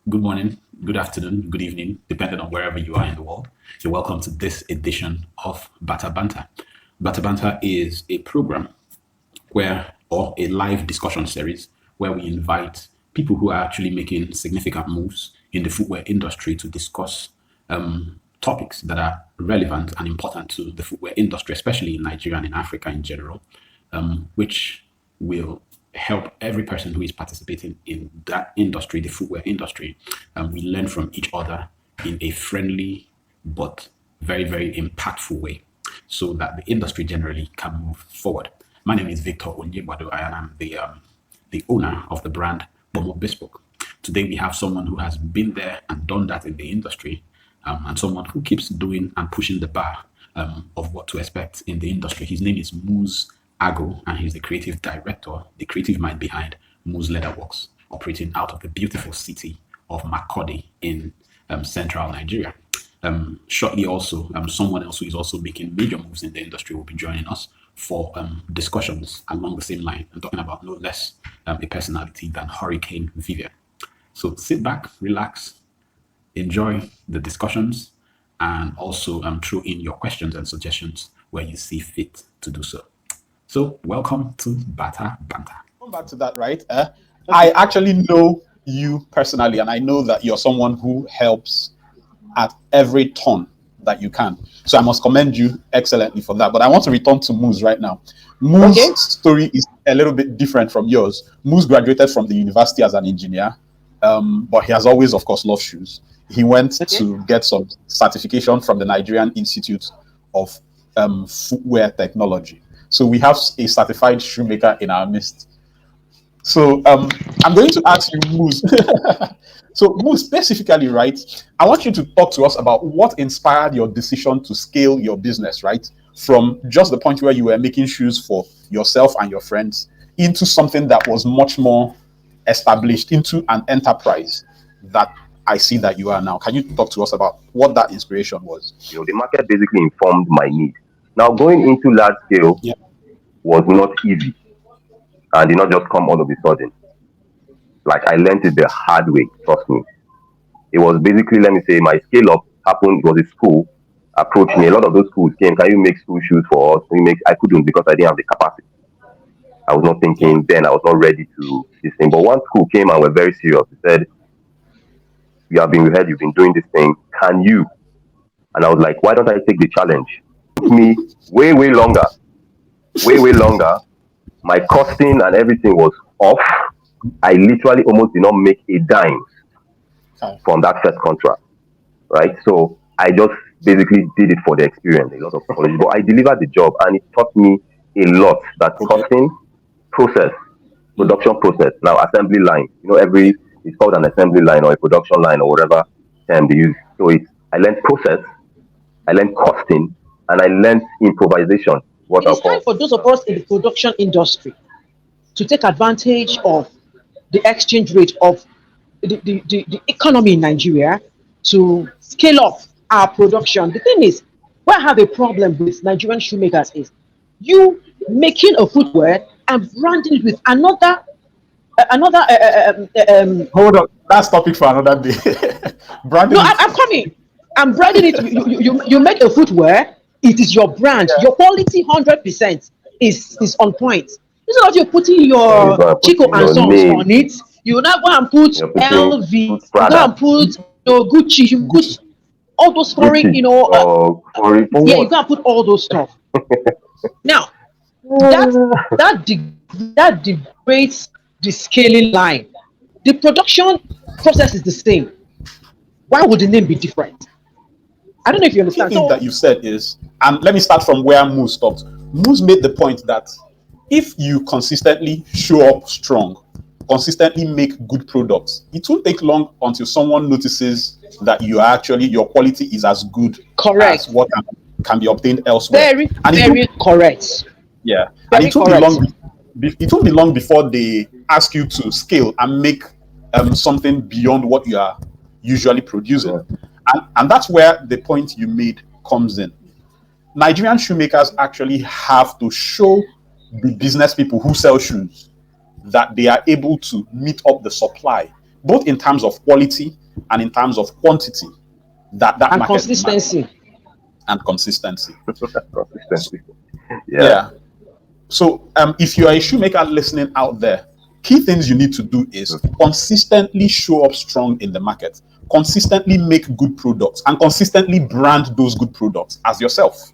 good morning, good afternoon, good evening, depending on wherever you are in the world. You're welcome to this edition of Bata Banta. Bata Banta is a program or a live discussion series where we invite people who are actually making significant moves in the footwear industry to discuss topics that are relevant and important to the footwear industry, especially in Nigeria and in Africa in general, which will help every person who is participating in that industry, the footwear industry. We learn from each other in a friendly but very, very impactful way so that the industry generally can move forward. My name is Victor Onyebado, and I'm the owner of the brand Momo Bespoke. Today, we have someone who has been there and done that in the industry, and someone who keeps doing and pushing the bar of what to expect in the industry. His name is Moose Ago, and he's the creative director, the creative mind behind Moose Leatherworks, operating out of the beautiful city of Makurdi in central Nigeria. Shortly also, someone else who is also making major moves in the industry will be joining us for discussions along the same line. I'm talking about no less a personality than Hurricane Vivian. So sit back, relax, enjoy the discussions, and also throw in your questions and suggestions where you see fit to do so. So welcome to Bata Banta. Come back to that, right? I actually know you personally, and I know that you're someone who helps at every turn that you can. So I must commend you excellently for that. But I want to return to Moose right now. Moose's story is a little bit different from yours. Moose graduated from the university as an engineer, but he has always, of course, loved shoes. He went to get some certification from the Nigerian Institute of Footwear Technology. So we have a certified shoemaker in our midst. So I'm going to ask you, Moose. So Moose, specifically, right, I want you to talk to us about what inspired your decision to scale your business, right? From just the point where you were making shoes for yourself and your friends into something that was much more established, into an enterprise that I see that you are now. Can you talk to us about what that inspiration was? The market basically informed my need. Now, going into large scale was not easy and did not just come all of a sudden. Like, I learned it the hard way, trust me. It was basically, let me say, my scale up happened. It was a school approached me. A lot of those schools came, can you make school shoes for us? I couldn't because I didn't have the capacity. I was not thinking then, I was not ready to this thing. But one school came and were very serious. They said, we heard you've been doing this thing. Can you? And I was like, why don't I take the challenge? It took me way longer. My costing and everything was off. I literally almost did not make a dime from that first contract, right? So I just basically did it for the experience, a lot of knowledge. But I delivered the job, and it taught me a lot. That costing process, production process, now assembly line. It's called an assembly line or a production line or whatever term they use. So I learned process, I learned costing, and I learned improvisation. It's time for those of us in the production industry to take advantage of the exchange rate of the economy in Nigeria to scale up our production. The thing is, where I have a problem with Nigerian shoemakers is you making a footwear and branding it with another. Hold on, that's topic for another day. Branding. No, I'm coming. I'm branding it. You make a footwear. It is your brand. Your quality 100% is on point. Instead of you putting your Chico and Sons on it, you now go and put LV, you go and put Gucci, you put all those foreign, you go and put all those stuff. Now, that degrades the scaling line. The production process is the same. Why would the name be different? I don't know if you understand. The thing that you said is, and let me start from where Moose stopped. Moose made the point that if you consistently show up strong, consistently make good products, it won't take long until someone notices that your quality is as good as what can be obtained elsewhere. Very correct. Yeah, and it won't be long before they ask you to scale and make something beyond what you are usually producing. And that's where the point you made comes in. Nigerian shoemakers actually have to show the business people who sell shoes that they are able to meet up the supply. both in terms of quality and in terms of quantity, that And market consistency. demands. And consistency. Consistency. Yeah. So if you are a shoemaker listening out there, key things you need to do is consistently show up strong in the market, consistently make good products, and consistently brand those good products as yourself.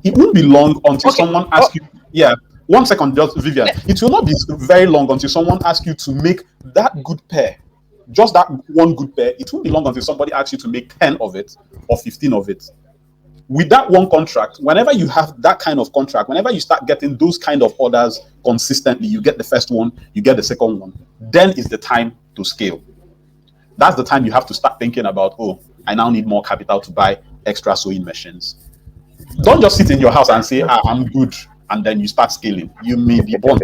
It won't be long until someone asks you, yeah, 1 second, just Vivian. It will not be very long until someone asks you to make that good pair, just that one good pair. It won't be long until somebody asks you to make 10 of it or 15 of it. With that one contract, whenever you have that kind of contract, whenever you start getting those kind of orders consistently, you get the first one, you get the second one, then is the time to scale. That's the time you have to start thinking about, oh, I now need more capital to buy extra sewing machines. Don't just sit in your house and say, I'm good, and then you start scaling. You may be burnt.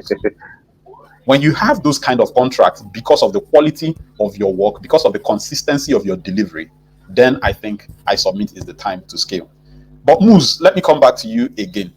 When you have those kind of contracts, because of the quality of your work, because of the consistency of your delivery, then I think I submit is the time to scale. But Moose, let me come back to you again.